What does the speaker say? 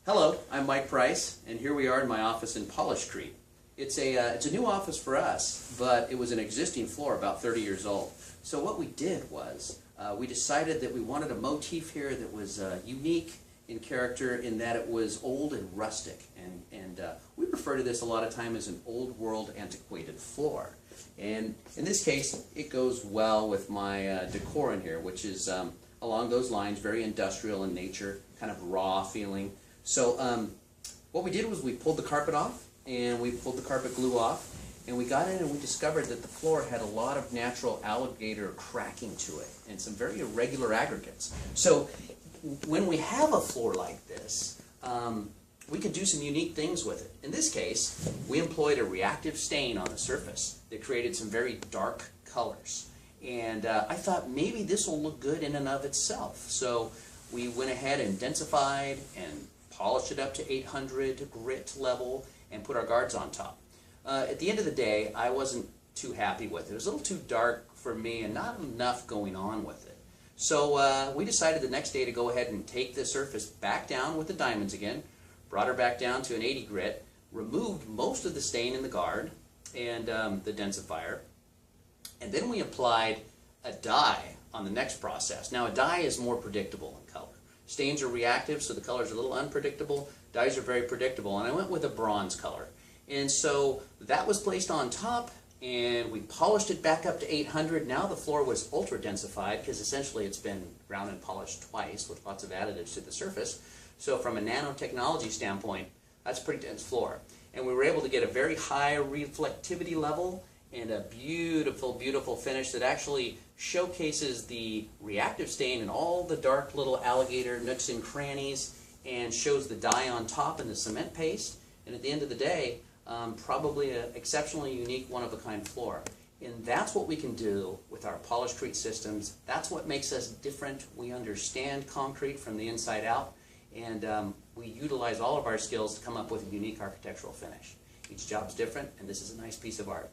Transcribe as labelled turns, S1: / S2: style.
S1: Hello, I'm Mike Price, and here we are in my office in PolishedCrete. It's a new office for us, but it was an existing floor about 30 years old. So what we did was we decided that we wanted a motif here that was unique in character in that it was old and rustic, and we refer to this a lot of time as an old world antiquated floor. And in this case, it goes well with my decor in here, which is along those lines, very industrial in nature, kind of raw feeling. So what we did was we pulled the carpet off, and we pulled the carpet glue off, and we got in and we discovered that the floor had a lot of natural alligator cracking to it and some very irregular aggregates. So when we have a floor like this, we could do some unique things with it. In this case, we employed a reactive stain on the surface that created some very dark colors. And I thought maybe this will look good in and of itself. So we went ahead and densified and polished it up to 800 grit level and put our guards on top. At the end of the day, I wasn't too happy with it. It was a little too dark for me and not enough going on with it. So we decided the next day to go ahead and take the surface back down with the diamonds again, brought her back down to an 80 grit, removed most of the stain in the guard and the densifier, and then we applied a dye on the next process. Now a dye is more predictable in color. Stains are reactive, so the colors are a little unpredictable. Dyes are very predictable, and I went with a bronze color. And so that was placed on top, and we polished it back up to 800. Now the floor was ultra densified because essentially it's been ground and polished twice with lots of additives to the surface. So from a nanotechnology standpoint, that's a pretty dense floor. And we were able to get a very high reflectivity level and a beautiful, beautiful finish that actually showcases the reactive stain and all the dark little alligator nooks and crannies, and shows the dye on top and the cement paste. And at the end of the day, probably an exceptionally unique, one-of-a-kind floor. And that's what we can do with our PolishedCrete systems. That's what makes us different. We understand concrete from the inside out, and we utilize all of our skills to come up with a unique architectural finish. Each job's different, and this is a nice piece of art.